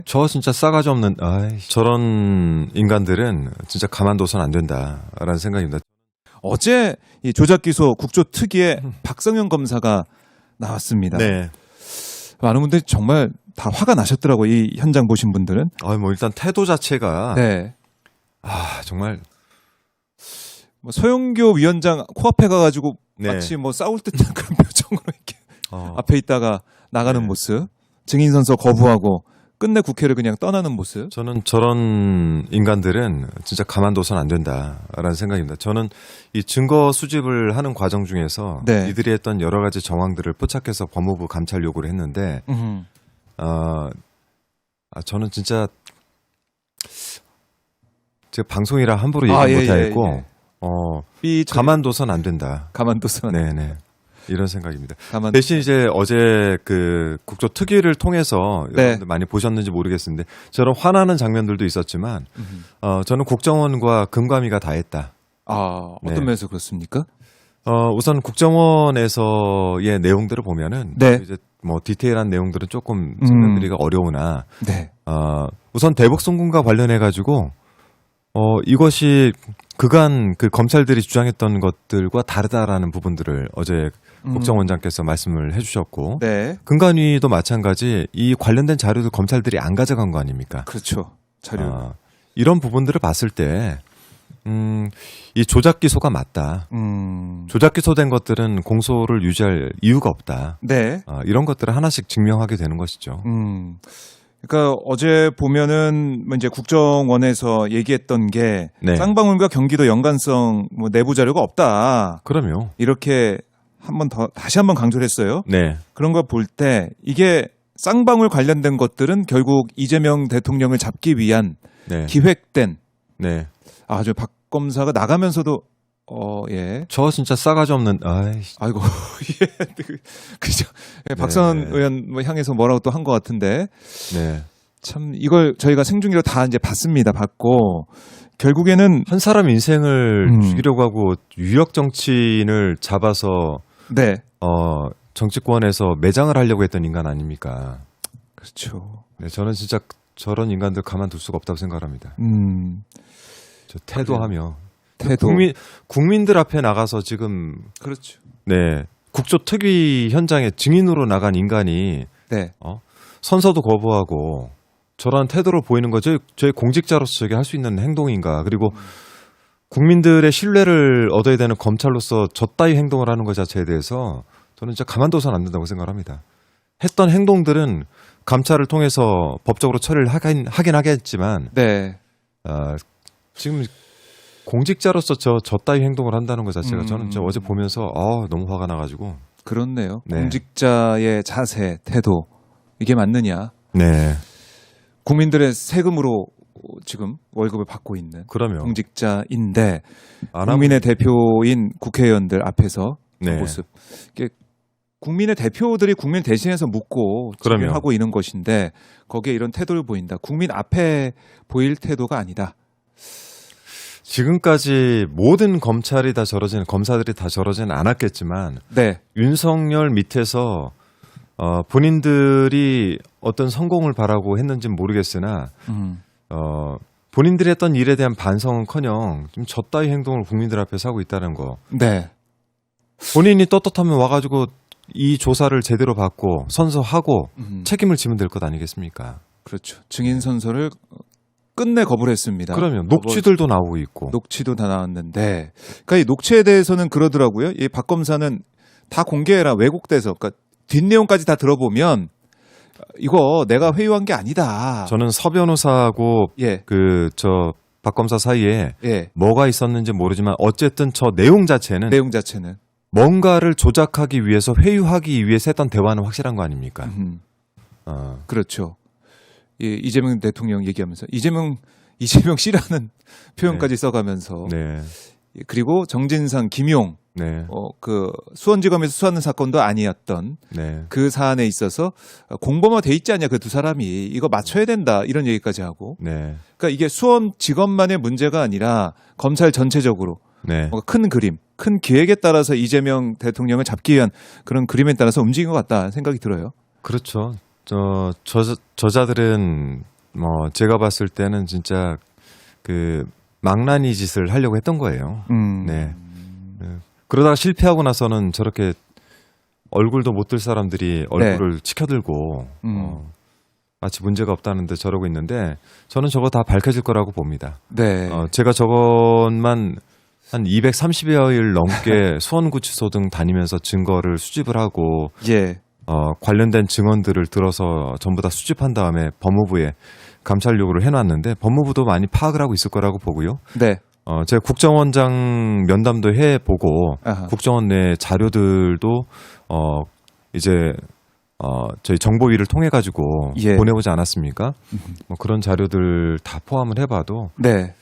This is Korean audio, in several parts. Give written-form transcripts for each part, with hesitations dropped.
저 진짜 싸가지 없는 저런 인간들은 진짜 가만둬선 안 된다라는 생각입니다. 어제 이 조작기소 국조특위의 박성현 검사가 나왔습니다. 네. 많은 분들이 정말 다 화가 나셨더라고요. 이 현장 보신 분들은. 뭐 일단 태도 자체가 네. 정말 뭐 소영교 위원장 코앞에 가가지고 네. 마치 뭐 싸울 듯한 그런 표정으로 이렇게 앞에 있다가 나가는 네. 모습, 증인 선서 거부하고 끝내 국회를 그냥 떠나는 모습. 저는 저런 인간들은 진짜 가만둬선 안 된다라는 생각입니다. 저는 이 증거 수집을 하는 과정 중에서 네. 이들이 했던 여러 가지 정황들을 포착해서 법무부 감찰 요구를 했는데 저는 진짜 제가 방송이라 함부로 얘기 못하겠고 가만둬선 안 된다. 가만둬선. 네네. 이런 생각입니다. 대신 이제 어제 그 국조특위를 통해서 네. 여러분들 많이 보셨는지 모르겠는데 저런 화나는 장면들도 있었지만 저는 국정원과 금감위가 다 했다. 어떤 네. 면에서 그렇습니까? 우선 국정원에서의 내용들을 보면은 네. 이제 뭐 디테일한 내용들은 조금 설명드리기가 어려우나 네. 우선 대북송금과 관련해 가지고 이것이 그간 그 검찰들이 주장했던 것들과 다르다라는 부분들을 어제 국정원장께서 말씀을 해주셨고, 네. 금감위도 마찬가지 이 관련된 자료도 검찰들이 안 가져간 거 아닙니까? 그렇죠. 자료. 이런 부분들을 봤을 때, 이 조작 기소가 맞다. 조작 기소된 것들은 공소를 유지할 이유가 없다. 네. 이런 것들을 하나씩 증명하게 되는 것이죠. 그러니까 어제 보면은 뭐 이제 국정원에서 얘기했던 게 네. 쌍방울과 경기도 연관성 뭐 내부 자료가 없다. 그럼요. 이렇게 다시 한번 강조를 했어요. 네. 그런 거 볼 때 이게 쌍방울 관련된 것들은 결국 이재명 대통령을 잡기 위한 네. 기획된 네. 아주 박 검사가 나가면서도 예. 저 진짜 싸가지 없는 아이고 예. 그죠. 예, 박선 의원 뭐 향해서 뭐라고 또 한 것 같은데. 네. 참 이걸 저희가 생중계로 다 이제 봤습니다. 봤고 결국에는 한 사람 인생을 죽이려고 하고 유력 정치인을 잡아서 네. 정치권에서 매장을 하려고 했던 인간 아닙니까? 그렇죠. 네, 저는 진짜 저런 인간들 가만둘 수가 없다고 생각합니다. 저 태도하며 태도. 국민들 앞에 나가서 지금 그렇죠. 네 국조특위 현장에 증인으로 나간 인간이 네. 선서도 거부하고 저런 태도를 보이는 거 저희 공직자로서 저게 할 수 있는 행동인가? 그리고 국민들의 신뢰를 얻어야 되는 검찰로서 저 따위 행동을 하는 것 자체에 대해서 저는 진짜 가만둬서는 안 된다고 생각합니다. 했던 행동들은 감찰을 통해서 법적으로 처리를 하긴 하겠지만 네. 지금 공직자로서 저 따위 행동을 한다는 것 자체가 저는 진짜 어제 보면서 너무 화가 나가지고 그렇네요. 네. 공직자의 자세, 태도 이게 맞느냐? 네. 국민들의 세금으로 지금 월급을 받고 있는 그러면 공직자인데 국민의 대표인 국회의원들 앞에서 그 모습. 이게 국민의 대표들이 국민 대신해서 묻고 질문하고 있는 것인데 거기에 이런 태도를 보인다. 국민 앞에 보일 태도가 아니다. 지금까지 모든 검찰이 다 검사들이 다 저러지는 않았겠지만 네. 윤석열 밑에서 본인들이 어떤 성공을 바라고 했는지는 모르겠으나 본인들이 했던 일에 대한 반성은커녕 좀 저 따위 행동을 국민들 앞에서 하고 있다는 거. 네. 본인이 떳떳하면 와가지고 이 조사를 제대로 받고 선서하고 책임을 지면 될 것 아니겠습니까? 그렇죠. 증인 선서를 끝내 거부를 했습니다. 그러면 녹취들도 나오고 있고. 녹취도 다 나왔는데, 그러니까 이 녹취에 대해서는 그러더라고요. 이 박 검사는 다 공개해라. 왜곡돼서. 그러니까 뒷내용까지 다 들어보면 이거 내가 회유한 게 아니다. 저는 서 변호사하고 박 검사 사이에 뭐가 있었는지 모르지만 어쨌든 저 내용 자체는 뭔가를 조작하기 위해서 회유하기 위해서 했던 대화는 확실한 거 아닙니까? 그렇죠. 예, 이재명 대통령 얘기하면서 이재명 씨라는 표현까지 써가면서 그리고 정진상, 김용 그 수원지검에서 수사하는 사건도 아니었던 그 사안에 있어서 공범화돼 있지 않냐 그 두 사람이 이거 맞춰야 된다 이런 얘기까지 하고 그러니까 이게 수원지검만의 문제가 아니라 검찰 전체적으로 뭔가 큰 그림, 큰 기획에 따라서 이재명 대통령을 잡기 위한 그런 그림에 따라서 움직인 것 같다 생각이 들어요. 그렇죠. 저자들은 제가 봤을 때는 진짜 그 망나니 짓을 하려고 했던 거예요. 네. 그러다가 실패하고 나서는 저렇게 얼굴도 못 들 사람들이 얼굴을 치켜들고 마치 문제가 없다는데 저러고 있는데 저는 저거 다 밝혀질 거라고 봅니다. 네. 제가 저것만 한 230여일 넘게 수원구치소 등 다니면서 증거를 수집을 하고 예. 관련된 증언들을 들어서 전부 다 수집한 다음에 법무부에 감찰 요구를 해놨는데 법무부도 많이 파악을 하고 있을 거라고 보고요. 네. 제가 국정원장 면담도 해보고 아하. 국정원 내 자료들도 이제 저희 정보위를 통해 가지고 예. 보내보지 않았습니까? 뭐 그런 자료들 다 포함을 해봐도 네.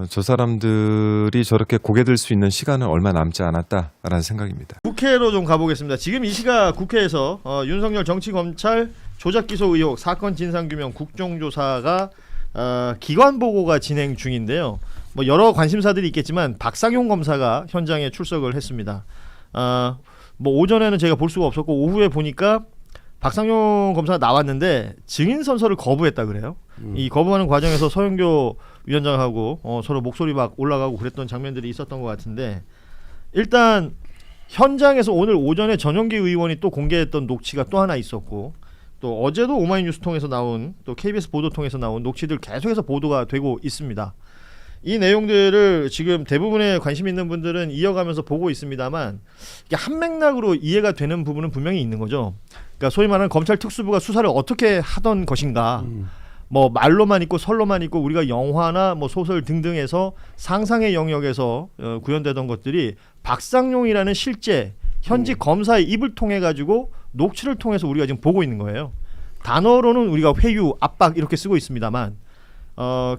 저 사람들이 저렇게 고개 들 수 있는 시간은 얼마 남지 않았다라는 생각입니다. 국회로 좀 가보겠습니다. 지금 이 시각 국회에서 윤석열 정치검찰 조작기소 의혹 사건 진상규명 국정조사가 기관 보고가 진행 중인데요. 뭐 여러 관심사들이 있겠지만 박상용 검사가 현장에 출석을 했습니다. 뭐 오전에는 제가 볼 수가 없었고 오후에 보니까 박상용 검사가 나왔는데 증인 선서를 거부했다 그래요. 이 거부하는 과정에서 서영교 위원장하고 서로 목소리 막 올라가고 그랬던 장면들이 있었던 것 같은데 일단 현장에서 오늘 오전에 전용기 의원이 또 공개했던 녹취가 또 하나 있었고 또 어제도 오마이뉴스 통해서 나온 또 KBS 보도 통해서 나온 녹취들 계속해서 보도가 되고 있습니다. 이 내용들을 지금 대부분의 관심 있는 분들은 이어가면서 보고 있습니다만 이게 한 맥락으로 이해가 되는 부분은 분명히 있는 거죠. 그러니까 소위 말하는 검찰 특수부가 수사를 어떻게 하던 것인가. 뭐 말로만 있고 설로만 있고 우리가 영화나 뭐 소설 등등에서 상상의 영역에서 구현되던 것들이 박상용이라는 실제 현직 검사의 입을 통해 가지고 녹취를 통해서 우리가 지금 보고 있는 거예요. 단어로는 우리가 회유, 압박 이렇게 쓰고 있습니다만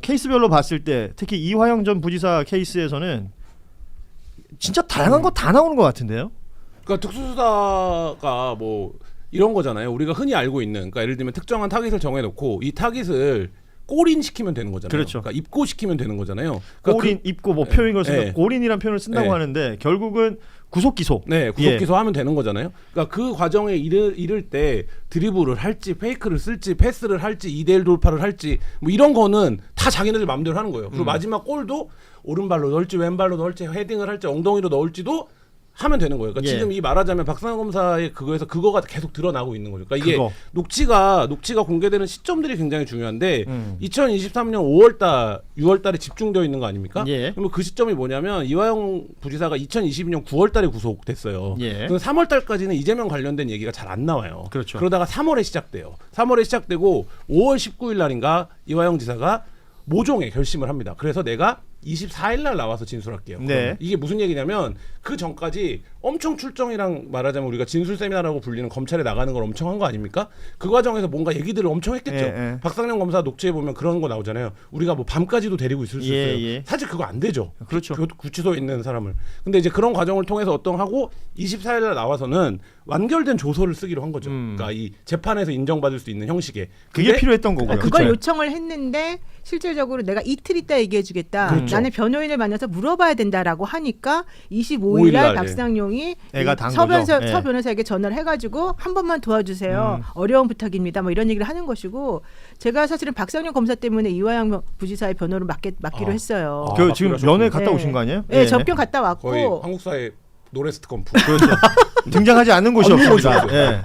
케이스별로 봤을 때 특히 이화영 전 부지사 케이스에서는 진짜 다양한 거 다 나오는 것 같은데요. 그러니까 특수수사가 뭐 이런 거잖아요. 우리가 흔히 알고 있는, 그러니까 예를 들면 특정한 타깃을 정해놓고 이 타깃을 골인시키면 되는 거잖아요. 그렇죠. 그러니까 입고시키면 되는 거잖아요. 그러니까 골인, 입고 뭐 표현을 쓴다. 네. 골인이라는 표현을 쓴다고 네. 하는데 결국은 구속 기소. 네, 구속 기소하면 되는 거잖아요. 그러니까 그 과정에 이를 때 드리블을 할지 페이크를 쓸지 패스를 할지 2대1 돌파를 할지 뭐 이런 거는 다 자기네들 마음대로 하는 거예요. 그리고 마지막 골도 오른발로 넣을지 왼발로 넣을지 헤딩을 할지 엉덩이로 넣을지도 하면 되는 거예요. 그러니까 예. 지금 이 말하자면 박상현 검사의 그거에서 그거가 계속 드러나고 있는 거죠. 그러니까 이게 그거. 녹취가 공개되는 시점들이 굉장히 중요한데 2023년 5월달, 6월달에 집중되어 있는 거 아닙니까? 예. 그러면 그 시점이 뭐냐면 이화영 부지사가 2022년 9월달에 구속됐어요. 예. 그럼 3월달까지는 이재명 관련된 얘기가 잘 안 나와요. 그렇죠. 그러다가 3월에 시작돼요. 3월에 시작되고 5월 19일 날인가 이화영 지사가 모종의 결심을 합니다. 그래서 내가 24일 날 나와서 진술할게요. 네. 이게 무슨 얘기냐면 그 전까지 엄청 출정이랑 말하자면 우리가 진술 세미나라고 불리는 검찰에 나가는 걸 엄청 한 거 아닙니까? 그 과정에서 뭔가 얘기들을 엄청 했겠죠. 예. 박상현 검사 녹취에 보면 그런 거 나오잖아요. 우리가 뭐 밤까지도 데리고 있을 수 예, 있어요. 예. 사실 그거 안 되죠. 그렇죠. 구치소에 있는 사람을. 근데 이제 그런 과정을 통해서 어떤 하고 24일 날 나와서는 완결된 조서를 쓰기로 한 거죠. 그러니까 이 재판에서 인정받을 수 있는 형식의. 그게 근데 필요했던 거고요. 그걸 그렇죠. 요청을 했는데 실질적으로 내가 이틀 있다 얘기해주겠다. 그렇죠. 나는 변호인을 만나서 물어봐야 된다라고 하니까 25일 5일 날, 날 박상용이 애가 단 서 거죠. 변호사에게 전화를 해가지고 한 번만 도와주세요. 어려운 부탁입니다. 뭐 이런 얘기를 하는 것이고 제가 사실은 박상용 검사 때문에 이화영 부지사의 변호를 맡기로 했어요. 그 지금 면회 갔다 네. 오신 거 아니에요? 네, 접견 갔다 왔고 거의 한국사의 노레스트 검프. 그렇죠. 등장하지 않는 곳이 없습니다. 예.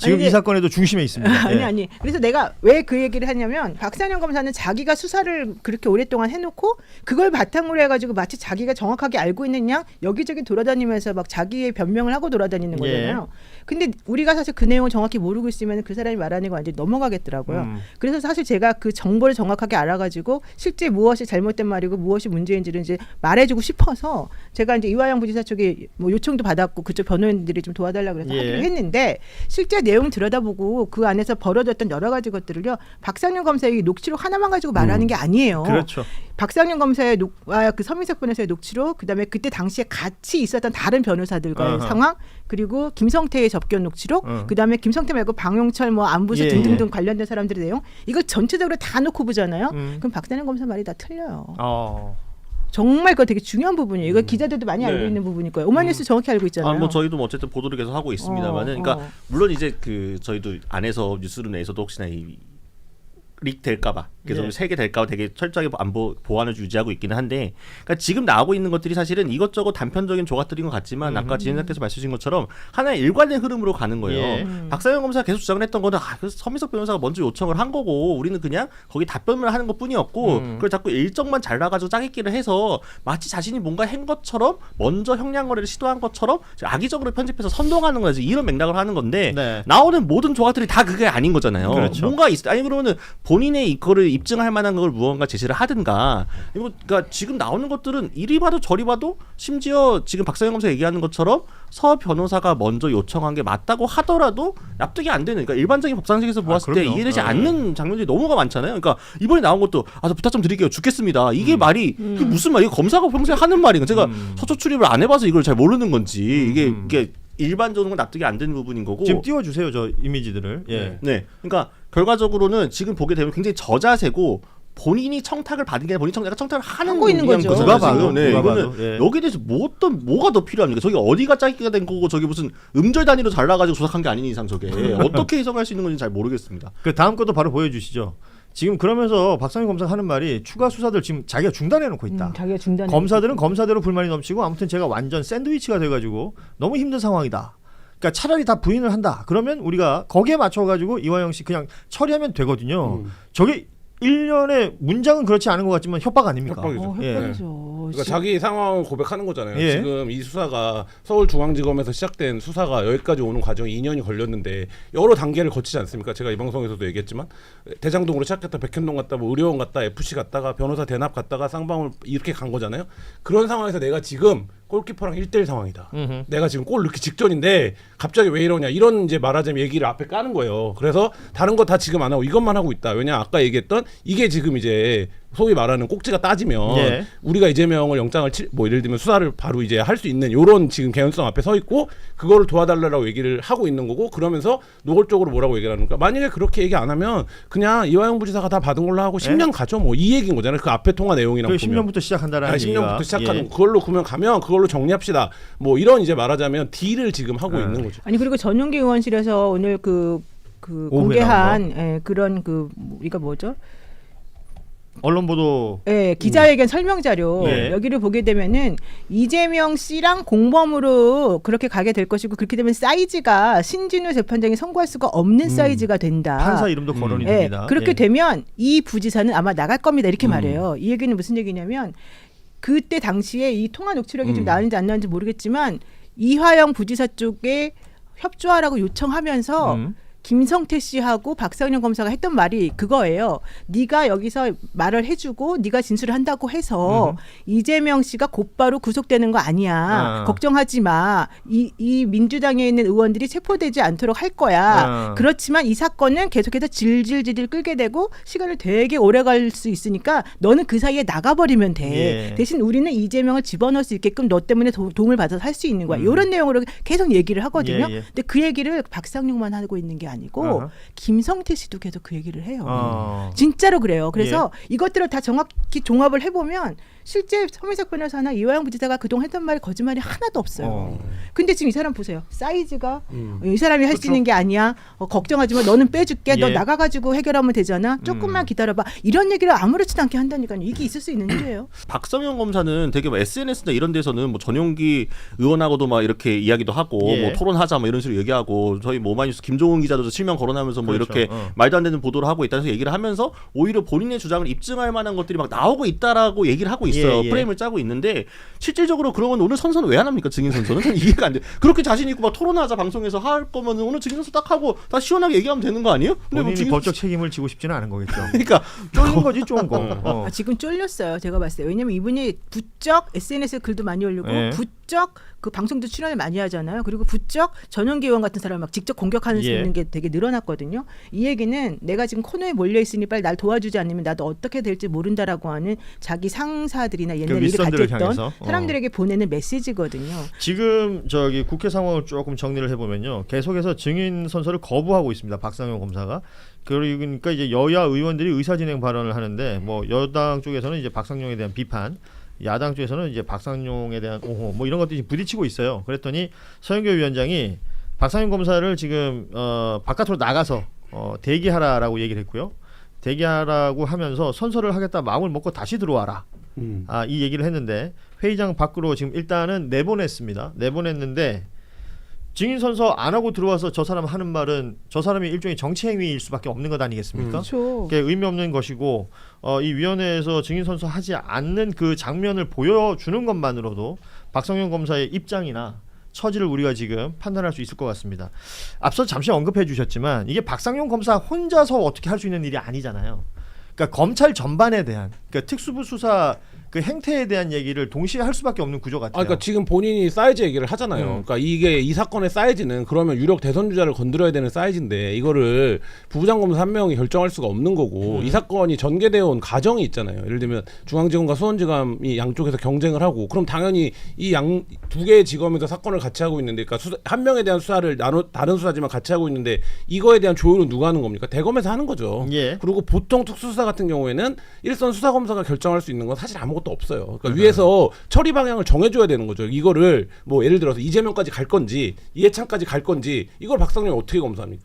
지금 아니, 이 사건에도 중심에 있습니다. 예. 아니. 그래서 내가 왜 그 얘기를 하냐면 박상현 검사는 자기가 수사를 그렇게 오랫동안 해놓고 그걸 바탕으로 해가지고 마치 자기가 정확하게 알고 있는 양 여기저기 돌아다니면서 막 자기의 변명을 하고 돌아다니는 거잖아요. 근데 우리가 사실 그 내용을 정확히 모르고 있으면 그 사람이 말하는 거 완전히 넘어가겠더라고요. 그래서 사실 제가 그 정보를 정확하게 알아가지고 실제 무엇이 잘못된 말이고 무엇이 문제인지를 이제 말해주고 싶어서 제가 이제 이화영 부지사 쪽에 뭐 요청도 받았고 그쪽 변호인들이 좀 도와달라고 그래서 예. 하기로 했는데 실제 내용 들여다보고 그 안에서 벌어졌던 여러 가지 것들을요 박상현 검사의 녹취록 하나만 가지고 말하는 게 아니에요. 그렇죠. 박상현 검사의 그 서민석 변호사의 녹취록 그다음에 그때 당시에 같이 있었던 다른 변호사들과의 어허. 상황 그리고 김성태의 접견 녹취록 그다음에 김성태 말고 방용철 뭐 안부수 예, 등등등 관련된 사람들의 내용 이걸 전체적으로 다 놓고 보잖아요. 그럼 박상현 검사 말이 다 틀려요. 정말 그거 되게 중요한 부분이에요. 이거 기자들도 많이 알고 네. 있는 부분일 거예요. 오마이뉴스 정확히 알고 있잖아요. 뭐 저희도 뭐 어쨌든 보도를 계속 하고 있습니다만은, 그러니까 물론 이제 그 저희도 안에서 뉴스룸 내에서도 혹시나 릭 될까봐 계속 네. 세게 될까봐 되게 철저하게 안보 보안을 유지하고 있기는 한데, 그러니까 지금 나오고 있는 것들이 사실은 이것저것 단편적인 조각들인 것 같지만 아까 진행자께서 말씀하신 것처럼 하나의 일관된 흐름으로 가는 거예요. 예. 박사영 검사가 계속 주장을 했던 거는 그래서 서민석 변호사가 먼저 요청을 한 거고 우리는 그냥 거기 답변을 하는 것뿐이었고 그걸 자꾸 일정만 잘라가지고 짜깁기를 해서 마치 자신이 뭔가 한 것처럼 먼저 형량거래를 시도한 것처럼 악의적으로 편집해서 선동하는 거지, 이런 맥락을 하는 건데 네. 나오는 모든 조각들이 다 그게 아닌 거잖아요. 그렇죠. 뭔가 아니 그러면은 본인의 이거를 입증할 만한 걸 무언가 제시를 하든가. 이거 그러니까 지금 나오는 것들은 이리 봐도 저리 봐도 심지어 지금 박사영 검사 얘기하는 것처럼 서 변호사가 먼저 요청한 게 맞다고 하더라도 납득이 안 되는, 그러니까 일반적인 법상식에서 보았을 때 그럼요. 이해되지 않는 장면들이 너무가 많잖아요. 그러니까 이번에 나온 것도 저 부탁 좀 드릴게요. 죽겠습니다. 이게 말이 그게 무슨 말이에요? 검사가 평소에 하는 말인가? 제가 서초 출입을 안 해봐서 이걸 잘 모르는 건지 이게 일반적으로 납득이 안 되는 부분인 거고. 지금 띄워주세요, 저 이미지들을. 예. 네, 그러니까 결과적으로는 지금 보게 되면 굉장히 저자세고 본인이 청탁을 받은 게 아니라 본인이 청탁을 하는 하고 있는 거죠. 거잖아요, 누가 봐도, 지금. 네, 누가 이거는 봐도, 예. 여기에 대해서 뭐가 더 필요합니까? 저기 어디가 짜기가 된 거고 저기 무슨 음절 단위로 잘라가지고 조작한 게 아닌 이상 저게 어떻게 해석할 수 있는 건지 잘 모르겠습니다. 그 다음 것도 바로 보여주시죠. 지금 그러면서 박상현 검사가 하는 말이 추가 수사들 지금 자기가 중단해 놓고 있다. 자기가 중단해. 검사들은 검사대로 불만이 넘치고 아무튼 제가 완전 샌드위치가 돼가지고 너무 힘든 상황이다. 그러니까 차라리 다 부인을 한다. 그러면 우리가 거기에 맞춰가지고 이화영 씨 그냥 처리하면 되거든요. 저게 1년의 문장은 그렇지 않은 것 같지만 협박 아닙니까? 협박이죠. 협박이죠. 그러니까 자기 상황을 고백하는 거잖아요. 예. 지금 이 수사가 서울중앙지검에서 시작된 수사가 여기까지 오는 과정이 2년이 걸렸는데 여러 단계를 거치지 않습니까? 제가 이 방송에서도 얘기했지만 대장동으로 시작했다 백현동 갔다 뭐 의료원 갔다 FC 갔다가 변호사 대납 갔다가 쌍방울 이렇게 간 거잖아요. 그런 상황에서 내가 지금 골키퍼랑 1대1 상황이다. 내가 지금 골 넣기 직전인데 갑자기 왜 이러냐, 이런 이제 말하자면 얘기를 앞에 까는 거예요. 그래서 다른 거 다 지금 안 하고 이것만 하고 있다. 왜냐 아까 얘기했던 이게 지금 이제 소위 말하는 꼭지가 따지면 예. 우리가 이재명을 영장을 뭐 예를 들면 수사를 바로 이제 할 수 있는 요런 지금 개연성 앞에 서 있고 그거를 도와달라고 얘기를 하고 있는 거고, 그러면서 노골적으로 뭐라고 얘기를 하는 거야. 만약에 그렇게 얘기 안 하면 그냥 이화영 부지사가 다 받은 걸로 하고 10년 가죠. 뭐 이 얘기인 거잖아요. 그 앞에 통화 내용이랑 그 보면. 10년부터 시작한다라는 10년부터 시작하는 예. 그걸로 그러면 가면 그걸로 정리합시다. 뭐 이런 이제 말하자면 딜을 지금 하고 있는 거죠. 아니 그리고 전용기 의원실에서 오늘 그 오후에 나온 공개한 그런 이거 뭐죠? 언론 보도 기자회견 설명 자료 네. 여기를 보게 되면은 이재명 씨랑 공범으로 그렇게 가게 될 것이고, 그렇게 되면 사이즈가 신진우 재판장이 선고할 수가 없는 사이즈가 된다. 판사 이름도 거론이 됩니다. 그렇게 예. 되면 이 부지사는 아마 나갈 겁니다. 이렇게 말해요. 이 얘기는 무슨 얘기냐면 그때 당시에 이 통화 녹취록이 좀 나왔는지 안 나왔는지 모르겠지만 이화영 부지사 쪽에 협조하라고 요청하면서 김성태 씨하고 박상현 검사가 했던 말이 그거예요. 네가 여기서 말을 해주고 네가 진술을 한다고 해서 이재명 씨가 곧바로 구속되는 거 아니야. 걱정하지 마. 이 민주당에 있는 의원들이 체포되지 않도록 할 거야. 그렇지만 이 사건은 계속해서 질질 끌게 되고 시간을 되게 오래 갈 수 있으니까 너는 그 사이에 나가버리면 돼. 예. 대신 우리는 이재명을 집어넣을 수 있게끔 너 때문에 도움을 받아서 할 수 있는 거야. 이런 내용으로 계속 얘기를 하거든요. 예. 근데 그 얘기를 박상용만 하고 있는 게 아니고 김성태 씨도 계속 그 얘기를 해요. 진짜로 그래요. 그래서 이것들을 다 정확히 종합을 해보면 실제 서민석 변호사나 이화영 부지사가 그동안 했던 말이 거짓말이 하나도 없어요. 근데 지금 이 사람 보세요. 사이즈가 이 사람이 할 수 있는 게 아니야. 걱정하지 마. 너는 빼줄게. 너 예. 나가가지고 해결하면 되잖아. 조금만 기다려봐. 이런 얘기를 아무렇지도 않게 한다니까요. 이게 있을 수 있는 일이에요. 박성현 검사는 되게 뭐 SNS나 이런 데서는 뭐 전용기 의원하고도 막 이렇게 이야기도 하고 예. 뭐 토론하자 뭐 이런 식으로 얘기하고, 저희 모마뉴스 김종훈 기자도 실명 거론하면서 뭐 그렇죠. 이렇게 말도 안 되는 보도를 하고 있다는 얘기를 하면서 오히려 본인의 주장을 입증할 만한 것들이 막 나오고 있다라고 얘기를 하고 있어요. 예. 프레임을 짜고 있는데 실질적으로 그러면 오늘 선서는 왜 안 합니까? 증인 선서는 저는 이해가 안 돼. 그렇게 자신 있고 막 토론하자 방송에서 할 거면 오늘 증인 선서 딱 하고 다 시원하게 얘기하면 되는 거 아니에요? 근데 뭐 본인이 증인 법적 책임을 지고 싶지는 않은 거겠죠. 그러니까 쫄린 거지 쫄은 거. 지금 쫄렸어요. 제가 봤을 때. 왜냐면 이분이 부쩍 SNS에 글도 많이 올리고 예. 부쩍 그 방송도 출연을 많이 하잖아요. 그리고 부쩍 전용기 의원 같은 사람을 막 직접 공격하는 수 예. 있는 게 되게 늘어났거든요. 이 얘기는 내가 지금 코너에 몰려 있으니 빨리 날 도와주지 않으면 나도 어떻게 될지 모른다라고 하는 자기 상사들이나 옛날에 일을 같이 윗선들을 했던 향해서. 사람들에게 보내는 메시지거든요. 지금 저기 국회 상황을 조금 정리를 해보면요, 계속해서 증인 선서를 거부하고 있습니다. 박상현 검사가. 그러니까 이제 여야 의원들이 의사진행 발언을 하는데 뭐 여당 쪽에서는 이제 박상영에 대한 비판, 야당 쪽에서는 이제 박상용에 대한 옹호 뭐 이런 것들이 부딪히고 있어요. 그랬더니 서영교 위원장이 박상용 검사를 지금 바깥으로 나가서 대기하라라고 얘기를 했고요. 대기하라고 하면서 선서를 하겠다 마음을 먹고 다시 들어와라. 이 얘기를 했는데 회의장 밖으로 지금 일단은 내보냈습니다. 내보냈는데 증인 선서 안 하고 들어와서 저 사람 하는 말은 저 사람이 일종의 정치 행위일 수밖에 없는 것 아니겠습니까? 그렇죠. 그게 의미 없는 것이고 이 위원회에서 증인 선서하지 않는 그 장면을 보여주는 것만으로도 박성현 검사의 입장이나 처지를 우리가 지금 판단할 수 있을 것 같습니다. 앞서 잠시 언급해 주셨지만 이게 박상용 검사 혼자서 어떻게 할 수 있는 일이 아니잖아요. 그러니까 검찰 전반에 대한 그러니까 특수부 수사 그 행태에 대한 얘기를 동시에 할 수밖에 없는 구조 같아요. 그러니까 지금 본인이 사이즈 얘기를 하잖아요. 그러니까 이게 이 사건의 사이즈는 그러면 유력 대선 주자를 건드려야 되는 사이즈인데 이거를 부부장검사 한 명이 결정할 수가 없는 거고 이 사건이 전개되어 온 과정이 있잖아요. 예를 들면 중앙지검과 수원지검이 양쪽에서 경쟁을 하고 그럼 당연히 이 두 개의 지검에서 사건을 같이 하고 있는데 그러니까 한 명에 대한 수사를 다른 수사지만 같이 하고 있는데 이거에 대한 조율은 누가 하는 겁니까? 대검에서 하는 거죠. 예. 그리고 보통 특수수사 같은 경우에는 일선 수사검사가 결정할 수 있는 건 사실 아무것도 없어요. 그러니까 위에서 처리 방향을 정해줘야 되는 거죠. 이거를 뭐 예를 들어서 이재명까지 갈 건지 이해찬까지 갈 건지 이걸 박상용이 어떻게 검사합니까?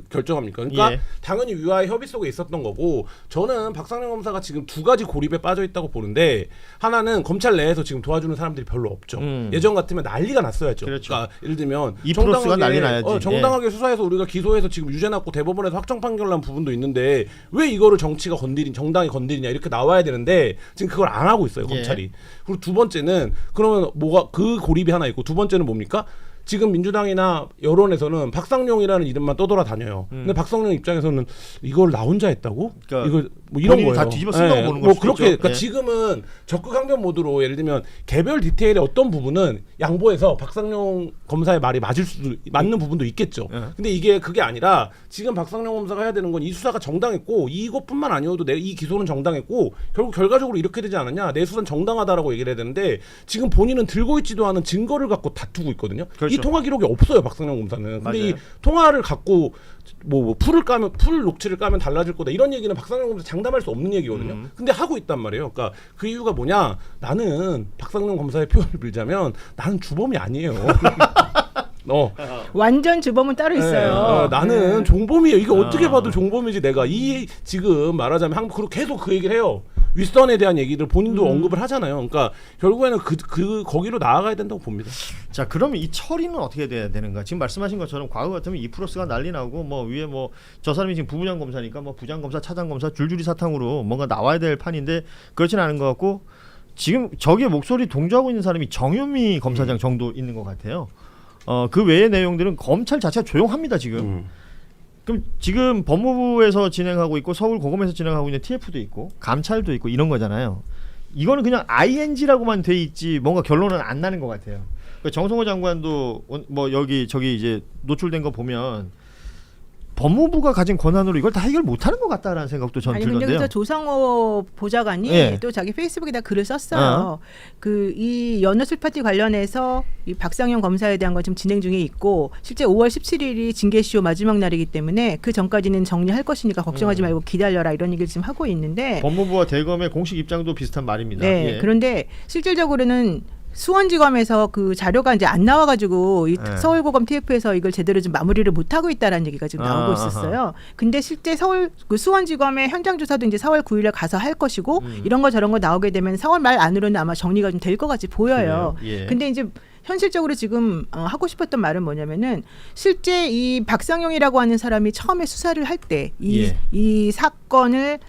결정합니까? 그러니까 예. 당연히 위와의 협의 속에 있었던 거고 저는 박상용 검사가 지금 두 가지 고립에 빠져 있다고 보는데 하나는 검찰 내에서 지금 도와주는 사람들이 별로 없죠. 예전 같으면 난리가 났어야죠. 그렇죠. 그러니까 예를 들면 2%가 난리 나야지. 정당하게 수사해서 우리가 기소해서 지금 유죄 났고 대법원에서 확정 판결 난 부분도 있는데 왜 이거를 정치가 정당이 건드리냐 이렇게 나와야 되는데 지금 그걸 안 하고 있어요 검찰이. 그리고 두 번째는 그러면 뭐가 그 고립이 하나 있고 두 번째는 뭡니까? 지금 민주당이나 여론에서는 박상용이라는 이름만 떠돌아다녀요. 근데 박상용 입장에서는 이걸 나 혼자 했다고? 그러니까 이걸 뭐 이런 거예요. 다 뒤집어 쓴다고 보는 뭐 걸 수도 그렇게 있죠. 그러니까 예. 지금은 적극 항변 모드로 예를 들면 개별 디테일의 어떤 부분은 양보해서 박상용 검사의 말이 맞는 부분도 있겠죠. 근데 이게 그게 아니라 지금 박상용 검사가 해야 되는 건 이 수사가 정당했고 이것뿐만 아니어도 이 기소는 정당했고 결국 결과적으로 이렇게 되지 않았냐? 내 수사는 정당하다라고 얘기를 해야 되는데 지금 본인은 들고 있지도 않은 증거를 갖고 다투고 있거든요. 그렇죠. 이 통화 기록이 없어요 박상용 검사는. 근데 맞아요. 이 통화를 갖고 뭐 풀을 까면 풀 녹취를 까면 달라질 거다 이런 얘기는 박상용 검사 장담할 수 없는 얘기거든요. 근데 하고 있단 말이에요. 그러니까 그 이유가 뭐냐? 나는 박상용 검사의 표현을 빌자면 나는 주범이 아니에요. 완전 주범은 따로 있어요. 나는 종범이에요. 이게 어떻게 봐도 종범이지 내가 이 지금 말하자면 그리고 계속 그 얘기를 해요. 윗선에 대한 얘기를 본인도 언급을 하잖아요. 그러니까 결국에는 거기로 나아가야 된다고 봅니다. 자, 그러면 이 처리는 어떻게 돼야 되는가? 지금 말씀하신 것처럼 과거 같으면 2+가 난리 나고 뭐 위에 뭐 저 사람이 지금 부부장 검사니까 뭐 부장 검사, 차장 검사 줄줄이 사탕으로 뭔가 나와야 될 판인데 그렇진 않은 것 같고 지금 저기에 목소리 동조하고 있는 사람이 정유미 검사장 정도 있는 것 같아요. 그 외의 내용들은 검찰 자체가 조용합니다 지금. 그럼 지금 법무부에서 진행하고 있고 서울고검에서 진행하고 있는 TF도 있고 감찰도 있고 이런 거잖아요. 이거는 그냥 ING라고만 돼 있지 뭔가 결론은 안 나는 것 같아요. 그러니까 정성호 장관도 뭐 여기 저기 이제 노출된 거 보면 법무부가 가진 권한으로 이걸 다 해결 못하는 것 같다라는 생각도 저는 아니 근데 들던데요. 그래서 조상호 보좌관이 예. 또 자기 페이스북에다 글을 썼어요. 그 이 연너술 파티 관련해서 이 박상용 검사에 대한 거 지금 진행 중에 있고 실제 5월 17일이 징계시효 마지막 날이기 때문에 그 전까지는 정리할 것이니까 걱정하지 말고 기다려라 이런 얘기를 지금 하고 있는데 법무부와 대검의 공식 입장도 비슷한 말입니다. 네. 예. 그런데 실질적으로는 수원지검에서 그 자료가 이제 안 나와가지고 이 네. 서울고검 TF에서 이걸 제대로 좀 마무리를 못 하고 있다라는 얘기가 지금 나오고 있었어요. 근데 실제 수원지검의 현장 조사도 이제 4월 9일에 가서 할 것이고 이런 거 저런 거 나오게 되면 4월 말 안으로는 아마 정리가 좀 될 것 같이 보여요. 그래요? 예. 근데 이제 현실적으로 지금 하고 싶었던 말은 뭐냐면은 실제 이 박상용이라고 하는 사람이 처음에 수사를 할 때 이 사건을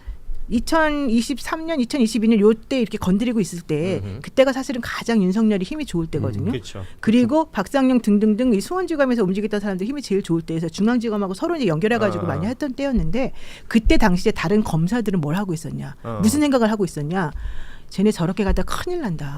2023년, 2022년 요때 이렇게 건드리고 있을 때 그때가 사실은 가장 윤석열이 힘이 좋을 때거든요. 그렇죠. 그리고 박상용 등등등 이 수원지검에서 움직였던 사람들 힘이 제일 좋을 때에서 중앙지검하고 서로 이제 연결해가지고 많이 했던 때였는데 그때 당시에 다른 검사들은 뭘 하고 있었냐, 무슨 생각을 하고 있었냐. 쟤네 저렇게 가다 큰일 난다.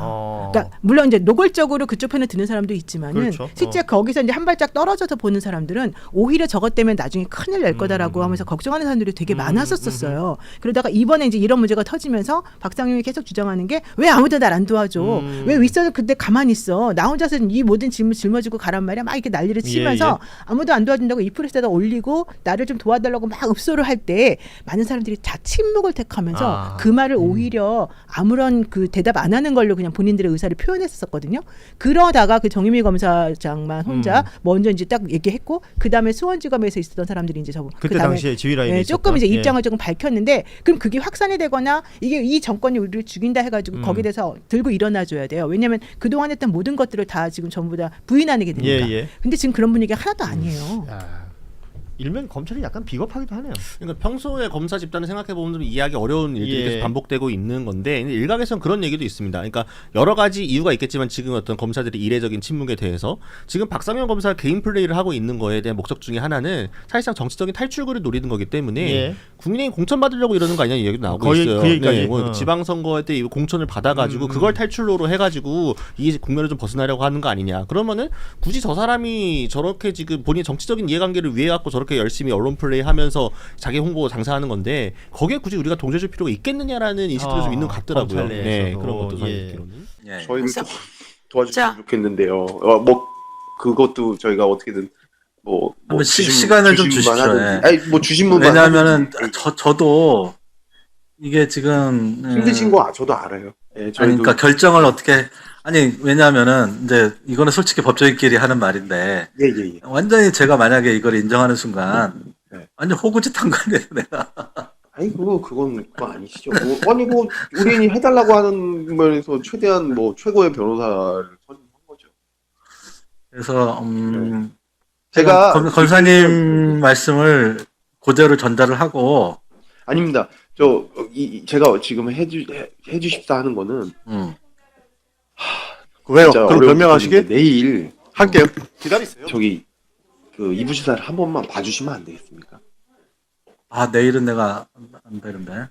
그러니까 물론 이제 노골적으로 그쪽 편을 드는 사람도 있지만은 그렇죠. 실제 거기서 이제 한 발짝 떨어져서 보는 사람들은 오히려 저것 때문에 나중에 큰일 날 거다라고 하면서 걱정하는 사람들이 되게 많았었어요. 그러다가 이번에 이제 이런 문제가 터지면서 박상용이 계속 주장하는 게 왜 아무도 날 안 도와줘? 왜 윗선을 그때 가만히 있어? 나 혼자서 이 모든 짐을 짊어지고 가란 말이야. 막 이렇게 난리를 치면서 아무도 안 도와준다고 이 프레스에다 올리고 나를 좀 도와달라고 막 읍소를 할 때 많은 사람들이 다 침묵을 택하면서 그 말을 오히려 아무런 아무런 그 대답 안 하는 걸로 그냥 본인들의 의사를 표현했었거든요. 그러다가 그 정유미 검사장만 혼자 먼저 이제 딱 얘기했고 그 다음에 수원지검에서 있었던 사람들이 이제 그때 당시에 지휘라인에 조금 이제 있었던? 입장을 조금 밝혔는데 그럼 그게 확산이 되거나 이게 이 정권이 우리를 죽인다 해가지고 거기에 대해서 들고 일어나줘야 돼요. 왜냐하면 그동안 했던 모든 것들을 다 지금 전부 다 부인하게 되니까. 근데 지금 그런 분위기가 하나도 아니에요. 일면 검찰이 약간 비겁하기도 하네요. 그러니까 평소에 검사 집단을 생각해 보면 좀 이해하기 어려운 일들이 계속 반복되고 있는 건데 일각에서는 그런 얘기도 있습니다. 그러니까 여러 가지 이유가 있겠지만 지금 어떤 검사들의 이례적인 침묵에 대해서 지금 박상현 검사가 개인 플레이를 하고 있는 거에 대한 목적 중에 하나는 사실상 정치적인 탈출구를 노리는 거기 때문에 국민의힘 공천 받으려고 이러는 거 아니냐는 얘기도 나오고 거의 있어요. 그 얘기까지. 뭐 지방선거 때 공천을 받아가지고 그걸 탈출로로 해가지고 이 국면을 좀 벗어나려고 하는 거 아니냐. 그러면은 굳이 저 사람이 저렇게 지금 본인의 정치적인 이해관계를 위해 갖고 저렇게 열심히 언론 플레이하면서 자기 홍보 장사하는 건데 거기에 굳이 우리가 동조해줄 필요가 있겠느냐라는 인식도 좀 있는 것 같더라고요. 네, 그런 것도 듣기로는. 저희는 도와주시면 좋겠는데요. 뭐 그것도 저희가 어떻게든 뭐 시간을 좀 주십시오. 아니 뭐 주신 분만 왜냐하면은 저도 이게 지금 힘드신 거 저도 알아요. 아니, 그러니까 결정을 어떻게 왜냐하면은 이제 이거는 솔직히 법조인끼리 하는 말인데 완전히 제가 만약에 이걸 인정하는 순간 완전 호구짓한 거 아니에요, 내가. 아니 그건 그거 아니시죠. 아니 우리는 해달라고 하는 면에서 최대한 뭐 최고의 변호사를 선임한 거죠. 그래서 제가 검사님 말씀을 그대로 전달을 하고. 아닙니다. 제가 지금 해주십사 하는 거는 왜요? 그럼 변명하시게? 내일 할게요. 기다리세요. 저기 그 이부지사를 한 번만 봐주시면 안 되겠습니까? 내일은 내가 안 되는데.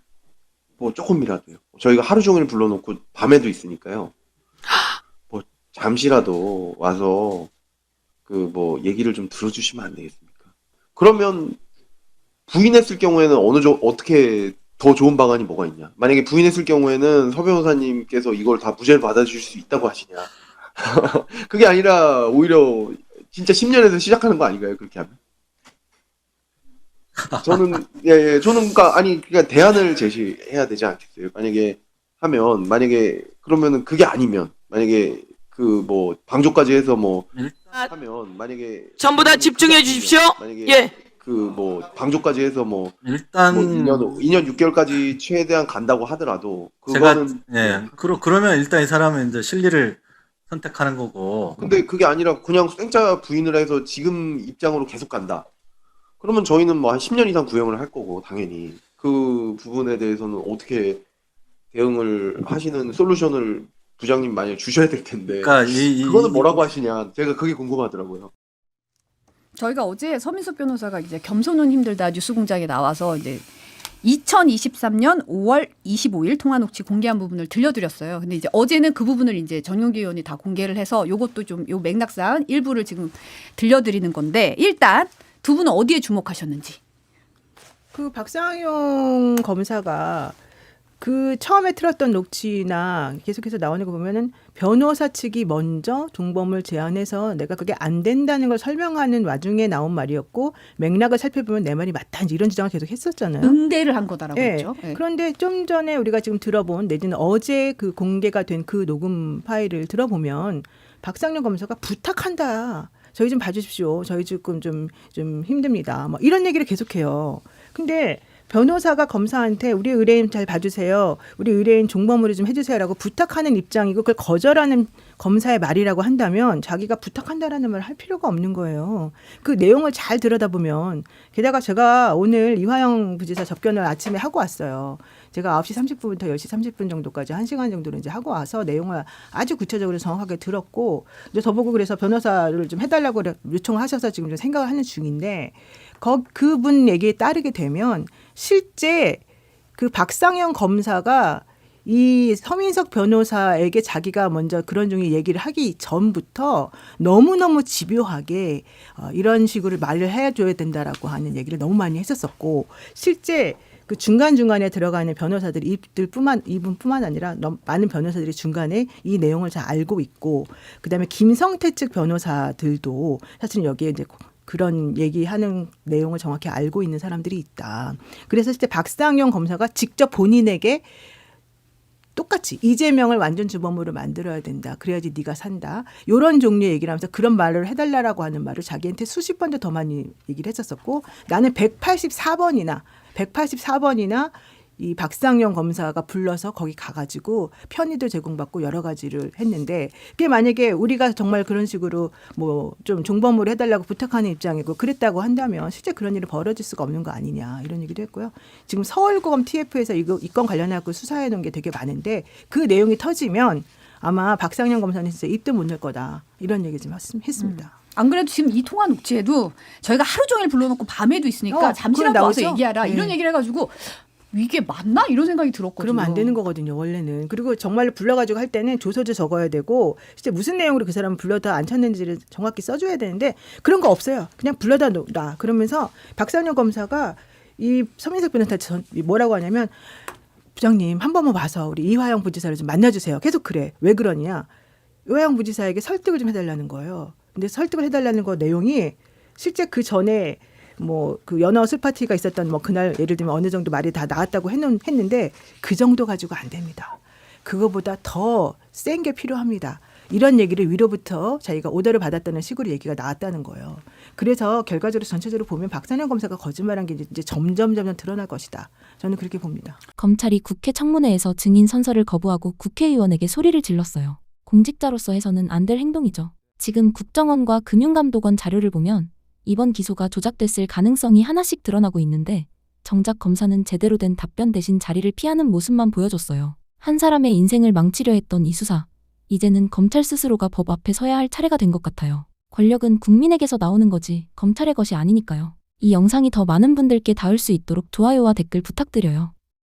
뭐 조금이라도요. 저희가 하루 종일 불러놓고 밤에도 있으니까요. 뭐 잠시라도 와서 그 뭐 얘기를 좀 들어주시면 안 되겠습니까? 그러면 부인했을 경우에는 어떻게 더 좋은 방안이 뭐가 있냐? 만약에 부인했을 경우에는 서 변호사님께서 이걸 다 무죄를 받아주실 수 있다고 하시냐? 그게 아니라 오히려 진짜 10년에서 시작하는 거 아닌가요? 그렇게 하면? 저는 저는 그러니까 대안을 제시해야 되지 않겠어요? 만약에 그러면은 그게 아니면 만약에 그 뭐 방조까지 해서 뭐 하면 만약에 전부 다 집중해 주십시오. 만약에 그 뭐 방조까지 해서 뭐 일단 뭐 2년 6개월까지 최대한 간다고 하더라도 그거는 그러면 일단 이 사람은 이제 실리를 선택하는 거고. 근데 그게 아니라 그냥 생자 부인을 해서 지금 입장으로 계속 간다. 그러면 저희는 뭐 한 10년 이상 구형을 할 거고 당연히 그 부분에 대해서는 어떻게 대응을 하시는 솔루션을 부장님 만약에 주셔야 될 텐데. 그러니까 그거는 뭐라고 하시냐. 제가 그게 궁금하더라고요. 저희가 어제 서민석 변호사가 이제 겸손은 힘들다 뉴스공장에 나와서 이제 2023년 5월 25일 통화 녹취 공개한 부분을 들려드렸어요. 근데 이제 어제는 그 부분을 이제 전용기 의원이 다 공개를 해서 요것도 좀 요 맥락상 일부를 지금 들려드리는 건데 일단 두 분은 어디에 주목하셨는지. 그 박상용 검사가 그 처음에 틀었던 녹취나 계속해서 나오는 거 보면은 변호사 측이 먼저 종범을 제안해서 내가 그게 안 된다는 걸 설명하는 와중에 나온 말이었고 맥락을 살펴보면 내 말이 맞다 이런 주장을 계속 했었잖아요. 응대를 한 거다라고 했죠. 그런데 좀 전에 우리가 지금 들어본 내지는 어제 그 공개가 된 그 녹음 파일을 들어보면 박상용 검사가 부탁한다. 저희 좀 봐주십시오. 저희 지금 좀 힘듭니다. 뭐 이런 얘기를 계속해요. 근데 변호사가 검사한테 우리 의뢰인 잘 봐주세요. 우리 의뢰인 종범으로 좀 해주세요라고 부탁하는 입장이고 그걸 거절하는 검사의 말이라고 한다면 자기가 부탁한다라는 말을 할 필요가 없는 거예요. 그 내용을 잘 들여다보면 게다가 제가 오늘 이화영 부지사 접견을 아침에 하고 왔어요. 제가 9시 30분부터 10시 30분 정도까지 1시간 정도를 이제 하고 와서 내용을 아주 구체적으로 정확하게 들었고 이제 저보고 그래서 변호사를 좀 해달라고 요청을 하셔서 지금 좀 생각을 하는 중인데 그분 얘기에 따르게 되면 실제 그 박상현 검사가 이 서민석 변호사에게 자기가 먼저 그런 종의 얘기를 하기 전부터 너무너무 집요하게 이런 식으로 말을 해줘야 된다라고 하는 얘기를 너무 많이 했었었고 실제 그 중간중간에 들어가는 변호사들이 이분뿐만 아니라 많은 변호사들이 중간에 이 내용을 잘 알고 있고 그다음에 김성태 측 변호사들도 사실은 여기에 이제 그런 얘기하는 내용을 정확히 알고 있는 사람들이 있다. 그래서 실제 박상영 검사가 직접 본인에게 똑같이 이재명을 완전 주범으로 만들어야 된다. 그래야지 네가 산다. 이런 종류의 얘기를 하면서 그런 말을 해달라고 하는 말을 자기한테 수십 번도 더 많이 얘기를 했었었고 나는 184번이나 이 박상영 검사가 불러서 거기 가가지고 편의도 제공받고 여러 가지를 했는데 그게 만약에 우리가 정말 그런 식으로 뭐 좀 종범으로 해달라고 부탁하는 입장이고 그랬다고 한다면 실제 그런 일이 벌어질 수가 없는 거 아니냐 이런 얘기도 했고요. 지금 서울고검 TF에서 이 건 관련해서 수사해 놓은 게 되게 많은데 그 내용이 터지면 아마 박상영 검사는 진짜 입도 못 열 거다 이런 얘기 좀 했습니다. 안 그래도 지금 이 통화 녹취에도 저희가 하루 종일 불러놓고 밤에도 있으니까 잠시라도 와서 얘기하라 이런 얘기를 해가지고 이게 맞나? 이런 생각이 들었거든요. 그러면 안 되는 거거든요, 원래는. 그리고 정말로 불러가지고 할 때는 조서도 적어야 되고 진짜 무슨 내용으로 그 사람을 불러다 앉혔는지를 정확히 써줘야 되는데 그런 거 없어요. 그냥 불러다 놔. 그러면서 박상영 검사가 이 서민석 변호사한테 뭐라고 하냐면 부장님 한 번만 봐서 우리 이화영 부지사를 좀 만나주세요. 계속 그래. 왜 그러냐. 이화영 부지사에게 설득을 좀 해달라는 거예요. 근데 설득을 해달라는 거 내용이 실제 그 전에 뭐 그 연어 술 파티가 있었던 뭐 그날 예를 들면 어느 정도 말이 다 나왔다고 했는데 그 정도 가지고 안 됩니다. 그거보다 더 센 게 필요합니다. 이런 얘기를 위로부터 자기가 오더를 받았다는 식으로 얘기가 나왔다는 거예요. 그래서 결과적으로 전체적으로 보면 박상영 검사가 거짓말한 게 이제 점점 드러날 것이다. 저는 그렇게 봅니다. 검찰이 국회 청문회에서 증인 선서를 거부하고 국회의원에게 소리를 질렀어요. 공직자로서 해서는 안 될 행동이죠. 지금 국정원과 금융감독원 자료를 보면 이번 기소가 조작됐을 가능성이 하나씩 드러나고 있는데 정작 검사는 제대로 된 답변 대신 자리를 피하는 모습만 보여줬어요. 한 사람의 인생을 망치려 했던 이 수사. 이제는 검찰 스스로가 법 앞에 서야 할 차례가 된 것 같아요. 권력은 국민에게서 나오는 거지 검찰의 것이 아니니까요. 이 영상이 더 많은 분들께 닿을 수 있도록 좋아요와 댓글 부탁드려요.